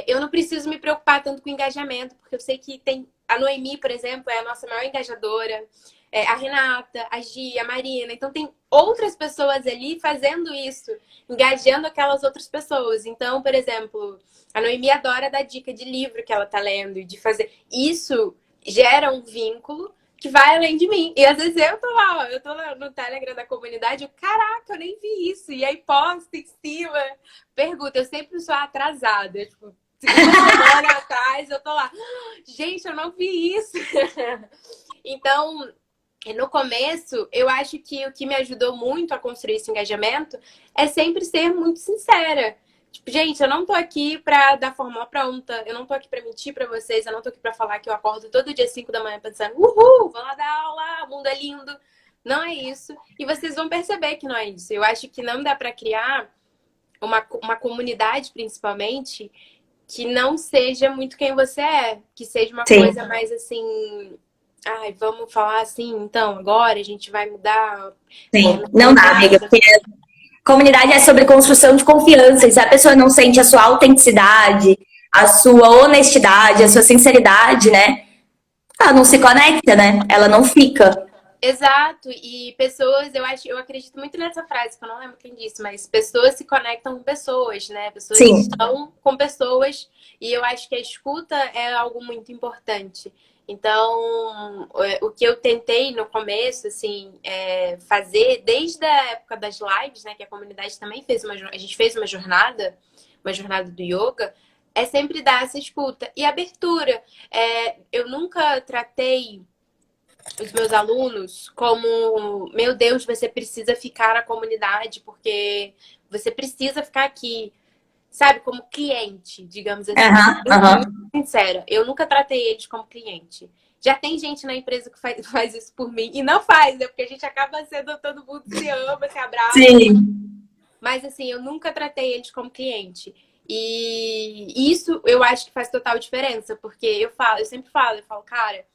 eu não preciso me preocupar tanto com engajamento, porque eu sei que tem a Noemi, por exemplo, é a nossa maior engajadora, a Renata, a Gia, a Marina. Então tem outras pessoas ali fazendo isso, engajando aquelas outras pessoas. Então, por exemplo, a Noemi adora dar dica de livro que ela tá lendo e de fazer. Isso gera um vínculo que vai além de mim. E às vezes eu tô lá, ó, eu tô no Telegram da comunidade, caraca, eu nem vi isso. E aí posta em cima, pergunta, eu sempre sou atrasada, tipo, uma semana atrás eu tô lá, gente, eu não vi isso. Então, no começo, eu acho que o que me ajudou muito a construir esse engajamento é sempre ser muito sincera. Tipo, gente, eu não tô aqui pra dar fórmula pronta, eu não tô aqui pra mentir pra vocês, eu não tô aqui pra falar que eu acordo todo dia 5 da manhã pensando, uhul, vou lá dar aula, o mundo é lindo. Não é isso. E vocês vão perceber que não é isso. Eu acho que não dá pra criar uma comunidade, principalmente, que não seja muito quem você é, que seja uma Sim, coisa mais assim, ai, vamos falar assim, então, agora a gente vai mudar. sim. Não Não dá, amiga, nada. porque comunidade é sobre construção de confiança. E se a pessoa não sente a sua autenticidade, a sua honestidade, a sua sinceridade, né? Ela não se conecta, né? Ela não fica. Exato, e pessoas, eu acredito muito nessa frase, que eu não lembro quem disse, mas pessoas se conectam com pessoas, né? Pessoas Sim, estão com pessoas, e eu acho que a escuta é algo muito importante. Então, o que eu tentei no começo, assim, fazer, desde a época das lives, né, que a comunidade também fez a gente fez uma jornada do yoga, é sempre dar essa escuta e abertura. Eu nunca tratei os meus alunos como, meu Deus, você precisa ficar na comunidade porque você precisa ficar aqui, sabe, como cliente, digamos assim. aham, Muito aham. sincera, eu nunca tratei eles como cliente. Já tem gente na empresa que faz isso por mim. E não faz, né? Porque a gente acaba sendo, todo mundo se ama, se abraça. Sim. Mas assim, eu nunca tratei eles como cliente. E isso eu acho que faz total diferença. Porque eu sempre falo, cara,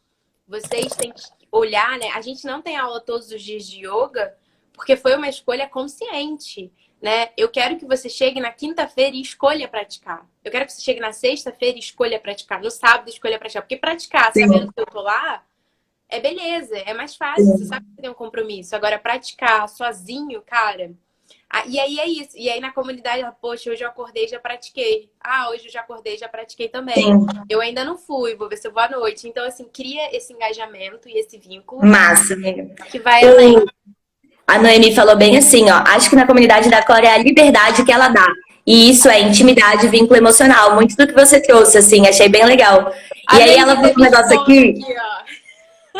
vocês têm que olhar, né? A gente não tem aula todos os dias de yoga porque foi uma escolha consciente, né? Eu quero que você chegue na quinta-feira e escolha praticar. Eu quero que você chegue na sexta-feira e escolha praticar. No sábado, escolha praticar. Porque praticar, Sim. sabendo que eu tô lá, é beleza. É mais fácil. Você sabe que tem um compromisso. Agora, praticar sozinho, cara... E aí é isso. E aí na comunidade, poxa, hoje eu acordei e já pratiquei. Hoje eu já acordei e já pratiquei também. Sim. Eu ainda não fui, vou ver se eu vou à noite. Então, assim, cria esse engajamento e esse vínculo Massa, amiga. que vai além. A Noemi falou bem assim, ó. Acho que na comunidade da Cora é a liberdade que ela dá. E isso é intimidade, vínculo emocional. Muito do que você trouxe, assim, achei bem legal. E aí ela falou um negócio aqui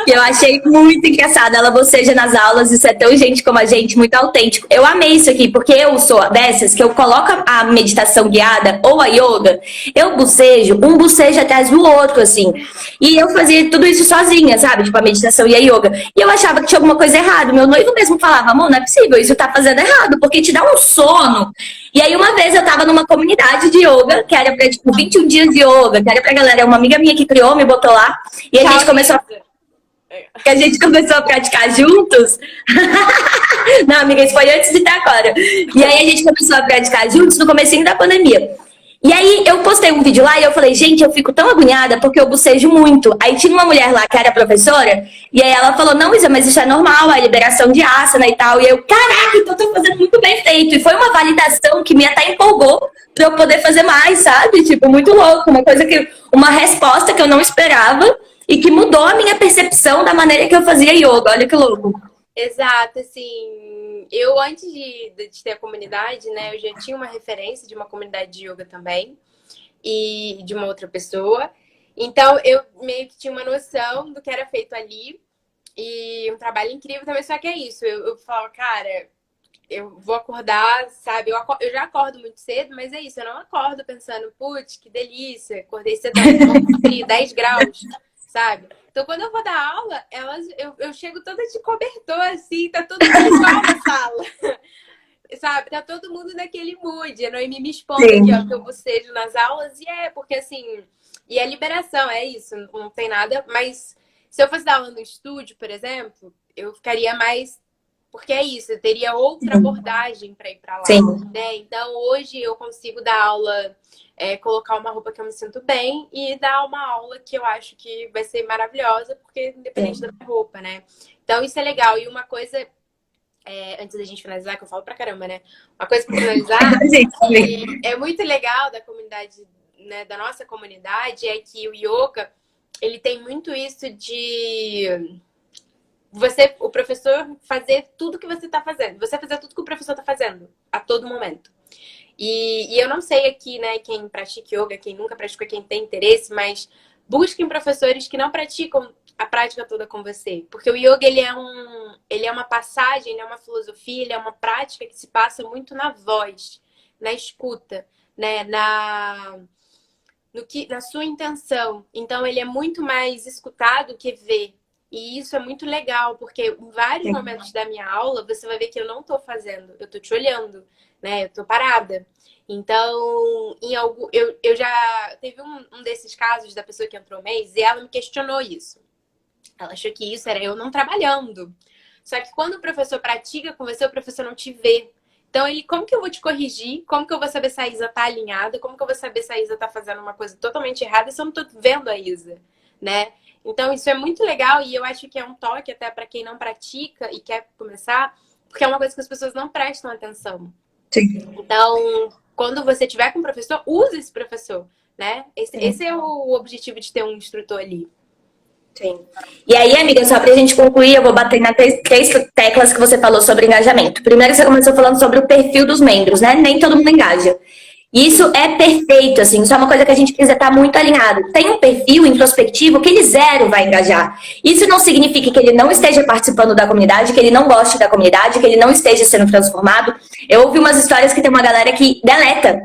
que eu achei muito engraçado. Ela boceja nas aulas, isso é tão gente como a gente, muito autêntico. Eu amei isso aqui, porque eu sou dessas que eu coloco a meditação guiada ou a yoga, eu bocejo, um bocejo atrás do outro, assim. E eu fazia tudo isso sozinha, sabe? Tipo, a meditação e a yoga. E eu achava que tinha alguma coisa errada. Meu noivo mesmo falava, amor, não é possível, isso tá fazendo errado, porque te dá um sono. E aí uma vez eu tava numa comunidade de yoga, que era pra, tipo, 21 dias de yoga, que era pra galera, uma amiga minha que criou, me botou lá, e a gente começou a praticar juntos. Não, amiga, isso foi antes de estar agora. E aí a gente começou a praticar juntos no comecinho da pandemia. E aí eu postei um vídeo lá e eu falei, gente, eu fico tão agoniada porque eu bocejo muito. Aí tinha uma mulher lá que era professora, e aí ela falou, não, Isa, mas isso é normal, a liberação de asana e tal. E eu, caraca, então eu tô fazendo muito bem feito. E foi uma validação que me até empolgou pra eu poder fazer mais, sabe? Tipo, muito louco, uma resposta que eu não esperava. E que mudou a minha percepção da maneira que eu fazia yoga. Olha que louco. Exato, assim, eu antes de ter a comunidade, né, eu já tinha uma referência de uma comunidade de yoga também, e de uma outra pessoa. Então, eu meio que tinha uma noção do que era feito ali, e um trabalho incrível também, só que é isso, eu falo, cara, eu vou acordar, sabe, eu já acordo muito cedo, mas é isso, eu não acordo pensando, putz, que delícia, acordei cedo, 10 graus. Sabe? Então, quando eu vou dar aula, eu chego toda de cobertor, assim, tá todo mundo igual na sala. Sabe? Tá todo mundo naquele mood. A Noemi me expondo aqui, ó, que eu bocejo nas aulas. E porque assim... E a liberação, é isso. Não tem nada. Mas se eu fosse dar aula no estúdio, por exemplo, eu ficaria mais... Porque é isso, eu teria outra abordagem para ir para lá. Né? Então, hoje eu consigo dar aula... colocar uma roupa que eu me sinto bem e dar uma aula que eu acho que vai ser maravilhosa, porque independente da minha roupa, né? Então, isso é legal. E uma coisa, antes da gente finalizar, que eu falo pra caramba, né? Uma coisa pra finalizar, que é muito legal da comunidade, né, da nossa comunidade, é que o yoga, ele tem muito isso de... o professor fazer tudo que você tá fazendo. Você fazer tudo que o professor tá fazendo, a todo momento. E eu não sei aqui, né, quem pratica yoga, quem nunca praticou, quem tem interesse, mas busquem professores que não praticam a prática toda com você. Porque o yoga, ele é uma passagem, ele é uma filosofia, ele é uma prática que se passa muito na voz, na escuta, né, na sua intenção. Então, ele é muito mais escutado que ver. E isso é muito legal, porque em vários momentos da minha aula, você vai ver que eu não tô fazendo, eu tô te olhando, né? Eu tô parada. Então, eu já... Teve um desses casos da pessoa que entrou um mês e ela me questionou isso. Ela achou que isso era eu não trabalhando. Só que quando o professor pratica com você, o professor não te vê. Então, como que eu vou te corrigir? Como que eu vou saber se a Isa tá alinhada? Como que eu vou saber se a Isa tá fazendo uma coisa totalmente errada se eu não tô vendo a Isa, né? Então, isso é muito legal e eu acho que é um toque até para quem não pratica e quer começar, porque é uma coisa que as pessoas não prestam atenção. Sim. Então, quando você tiver com um professor, use esse professor, né? Esse é o objetivo de ter um instrutor ali. Sim. E aí, amiga, só pra gente concluir, eu vou bater nas três teclas que você falou sobre engajamento. Primeiro, você começou falando sobre o perfil dos membros, né? Nem todo mundo engaja. Isso é perfeito, assim, isso é uma coisa que a gente precisa estar muito alinhado. Tem um perfil introspectivo que ele zero vai engajar. Isso não significa que ele não esteja participando da comunidade, que ele não goste da comunidade, que ele não esteja sendo transformado. Eu ouvi umas histórias que tem uma galera que deleta,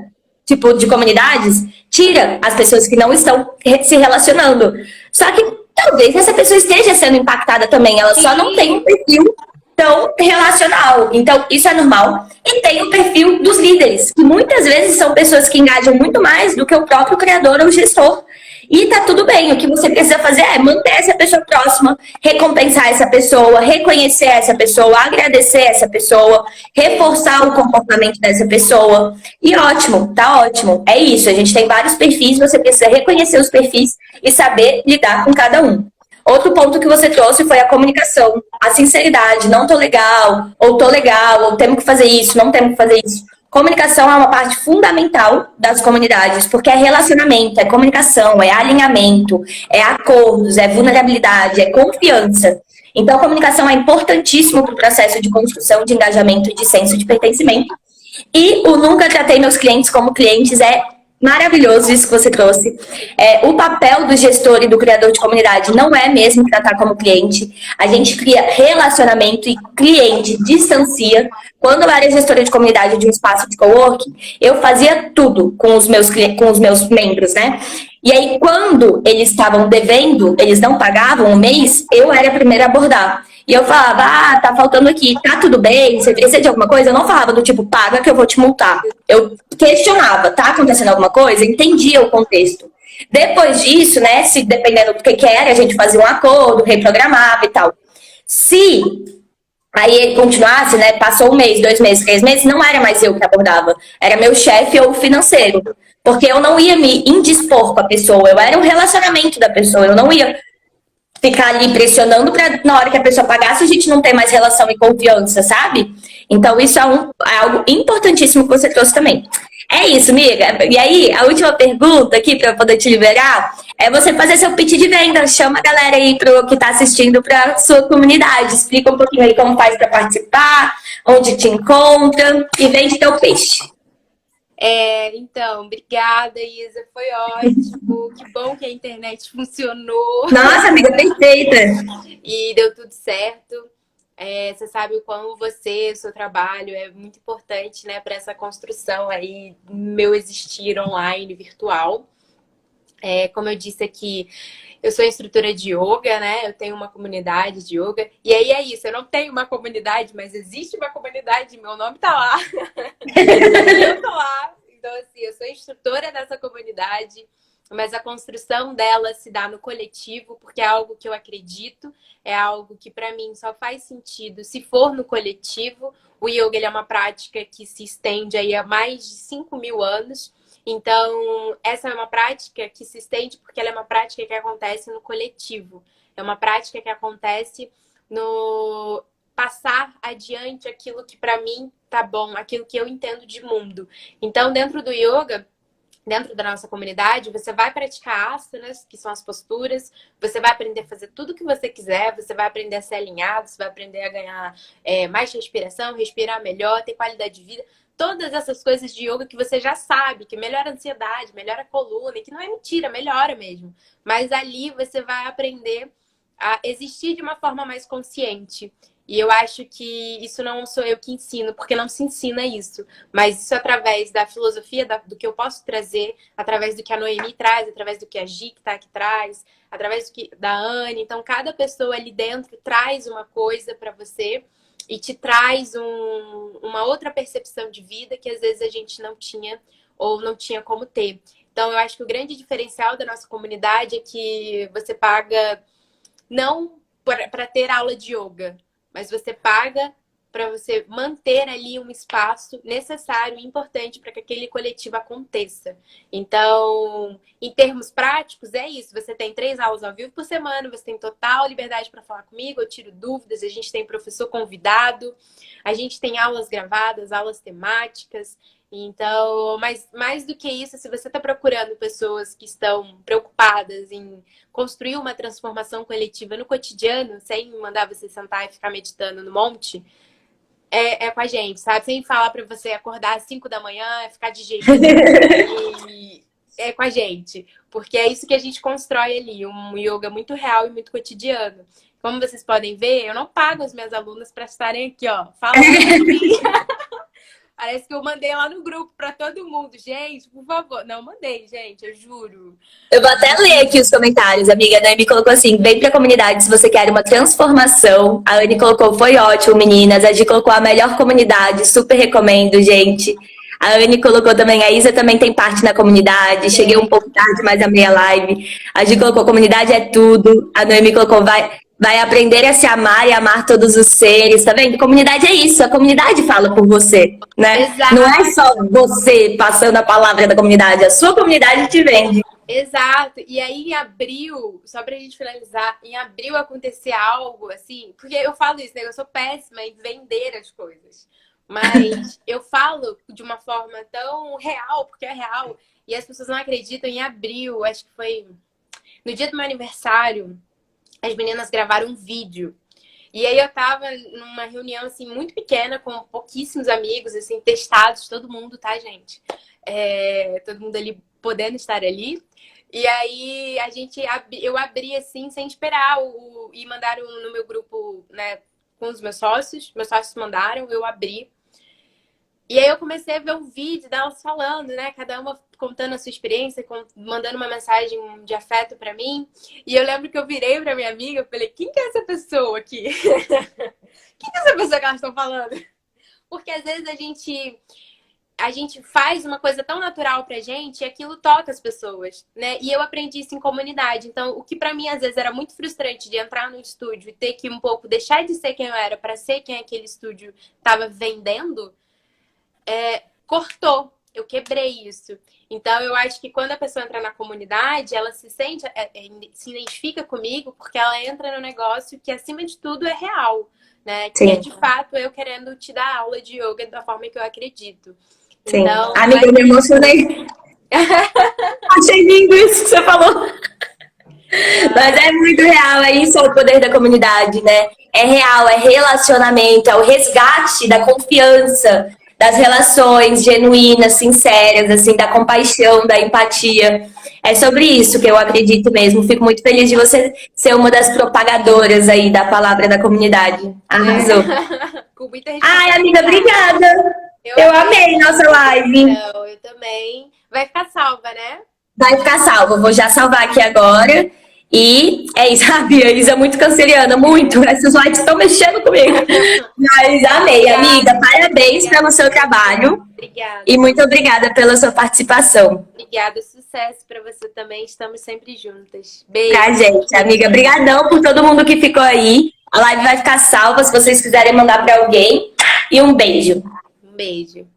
tipo, de comunidades, tira as pessoas que não estão se relacionando. Só que talvez essa pessoa esteja sendo impactada também, ela só não tem um perfil tão relacional. Então, isso é normal. E tem o perfil dos líderes, que muitas vezes são pessoas que engajam muito mais do que o próprio criador ou gestor. E tá tudo bem, o que você precisa fazer é manter essa pessoa próxima, recompensar essa pessoa, reconhecer essa pessoa, agradecer essa pessoa, reforçar o comportamento dessa pessoa. E ótimo, tá ótimo. É isso, a gente tem vários perfis, você precisa reconhecer os perfis e saber lidar com cada um. Outro ponto que você trouxe foi a comunicação, a sinceridade, não tô legal, ou temos que fazer isso, não temos que fazer isso. Comunicação é uma parte fundamental das comunidades, porque é relacionamento, é comunicação, é alinhamento, é acordos, é vulnerabilidade, é confiança. Então, a comunicação é importantíssimo para o processo de construção de engajamento e de senso de pertencimento. E o Nunca Tratei Meus Clientes como Clientes é maravilhoso isso que você trouxe. O papel do gestor e do criador de comunidade não é mesmo tratar como cliente. A gente cria relacionamento e cliente distancia. Quando eu era gestora de comunidade de um espaço de coworking, eu fazia tudo com os meus membros, né? E aí, quando eles estavam devendo, eles não pagavam um mês, eu era a primeira a abordar. E eu falava, tá faltando aqui, tá tudo bem? Você precisa de alguma coisa? Eu não falava do tipo, paga que eu vou te multar. Eu questionava, tá acontecendo alguma coisa? Entendia o contexto. Depois disso, né, se dependendo do que era, a gente fazia um acordo, reprogramava e tal. Se aí ele continuasse, né, passou um mês, 2 meses, 3 meses, não era mais eu que abordava, era meu chefe ou o financeiro. Porque eu não ia me indispor com a pessoa, eu era um relacionamento da pessoa, eu não ia ficar ali pressionando para na hora que a pessoa pagasse a gente não ter mais relação e confiança, sabe? Então isso é algo importantíssimo que você trouxe também. É isso, amiga. E aí, a última pergunta aqui para eu poder te liberar é você fazer seu pitch de venda. Chama a galera aí pro que está assistindo para sua comunidade. Explica um pouquinho aí como faz para participar, onde te encontra e vende teu peixe. Então, obrigada, Isa. Foi ótimo. Que bom que a internet funcionou Nossa, amiga, perfeita. e deu tudo certo. Você sabe o quão você, o seu trabalho é muito importante, né, para essa construção aí do meu existir online, virtual. Como eu disse aqui, eu sou instrutora de yoga, né? Eu tenho uma comunidade de yoga. E aí é isso, eu não tenho uma comunidade, mas existe uma comunidade, meu nome tá lá. Eu tô lá. Então, assim, eu sou instrutora dessa comunidade, mas a construção dela se dá no coletivo, porque é algo que eu acredito, é algo que para mim só faz sentido se for no coletivo. O yoga ele é uma prática que se estende aí há mais de 5.000 anos. Então, essa é uma prática que se estende porque ela é uma prática que acontece no coletivo. É uma prática que acontece no passar adiante aquilo que para mim tá bom, aquilo que eu entendo de mundo. Então, dentro do yoga, dentro da nossa comunidade, você vai praticar asanas, que são as posturas, você vai aprender a fazer tudo o que você quiser, você vai aprender a ser alinhado, você vai aprender a ganhar mais respiração, respirar melhor, ter qualidade de vida. Todas essas coisas de yoga que você já sabe, que melhora a ansiedade, melhora a coluna, e que não é mentira, melhora mesmo. Mas ali você vai aprender a existir de uma forma mais consciente. E eu acho que isso não sou eu que ensino, porque não se ensina isso. Mas isso através da filosofia, do que eu posso trazer, através do que a Noemi traz, através do que a Gi que tá aqui traz, através da Anne. Então, cada pessoa ali dentro traz uma coisa para você e te traz uma outra percepção de vida que às vezes a gente não tinha ou não tinha como ter. Então, eu acho que o grande diferencial da nossa comunidade é que você paga não para ter aula de yoga, mas você paga para você manter ali um espaço necessário e importante para que aquele coletivo aconteça. Então, em termos práticos, é isso. Você tem 3 aulas ao vivo por semana, você tem total liberdade para falar comigo, eu tiro dúvidas, a gente tem professor convidado, a gente tem aulas gravadas, aulas temáticas. Então, mas mais do que isso, se você está procurando pessoas que estão preocupadas em construir uma transformação coletiva no cotidiano, sem mandar você sentar e ficar meditando no monte, é com a gente, sabe? Sem falar para você acordar às 5 da manhã, ficar digerindo. É com a gente. Porque é isso que a gente constrói ali, um yoga muito real e muito cotidiano. Como vocês podem ver, eu não pago as minhas alunas para estarem aqui, ó, falando de mim. Parece que eu mandei lá no grupo pra todo mundo. Gente, por favor. Não, mandei, gente, eu juro. Eu vou até ler aqui os comentários, amiga. A Anne colocou assim: vem pra comunidade se você quer uma transformação. A Anne colocou: foi ótimo, meninas. A Gi colocou: a melhor comunidade, super recomendo, gente. A Anne colocou também: a Isa também tem parte na comunidade. Cheguei um pouco tarde, mas amei a live. A Gi colocou: comunidade é tudo. A Noemi colocou: vai aprender a se amar e amar todos os seres. Tá vendo? Comunidade é isso. A comunidade fala por você, né? Exato. Não é só você passando a palavra da comunidade. A sua comunidade te vende. Exato. E aí, em abril, só pra gente finalizar, em abril acontecer algo assim, porque eu falo isso, né? Eu sou péssima em vender as coisas. Mas eu falo de uma forma tão real, porque é real, e as pessoas não acreditam. Em abril, acho que foi no dia do meu aniversário, as meninas gravaram um vídeo. E aí eu tava numa reunião, assim, muito pequena, com pouquíssimos amigos, assim, testados, todo mundo, tá, gente? Todo mundo ali podendo estar ali. E aí eu abri assim, sem esperar, e mandaram no meu grupo, né, com os meus sócios mandaram, eu abri. E aí eu comecei a ver um vídeo delas falando, né, cada uma contando a sua experiência, mandando uma mensagem de afeto pra mim. E eu lembro que eu virei pra minha amiga e falei: quem que é essa pessoa aqui? Quem que é essa pessoa que elas estão falando? Porque às vezes a gente faz uma coisa tão natural pra gente e aquilo toca as pessoas, né? E eu aprendi isso em comunidade. Então, o que pra mim às vezes era muito frustrante de entrar no estúdio e ter que um pouco deixar de ser quem eu era pra ser quem aquele estúdio tava vendendo, cortou. Eu quebrei isso. Então, eu acho que quando a pessoa entra na comunidade, ela se sente, se identifica comigo, porque ela entra no negócio que, acima de tudo, é real, né? Que é, de fato, eu querendo te dar aula de yoga da forma que eu acredito. Sim. Então, amiga, eu me emocionei. Achei lindo isso que você falou. Mas é muito real, é isso, é o poder da comunidade, né? É real, é relacionamento, é o resgate da confiança, das relações genuínas, sinceras, assim, da compaixão, da empatia. É sobre isso que eu acredito mesmo. Fico muito feliz de você ser uma das propagadoras aí da palavra da comunidade. Arrasou. Com muita Ai, responsabilidade. amiga, obrigada. Eu amei nossa live. Então, eu também. Vai ficar salva, né? Vai ficar salvo. Vou já salvar aqui agora. E é isso, sabe? A Isa é muito canceriana, muito. Essas lives estão mexendo comigo. Mas amei, amiga. Parabéns pelo seu trabalho. Obrigada. E muito obrigada pela sua participação. Obrigada, sucesso para você também. Estamos sempre juntas. Beijo. Pra gente, amiga. Obrigadão por todo mundo que ficou aí. A live vai ficar salva se vocês quiserem mandar para alguém. E um beijo. Um beijo.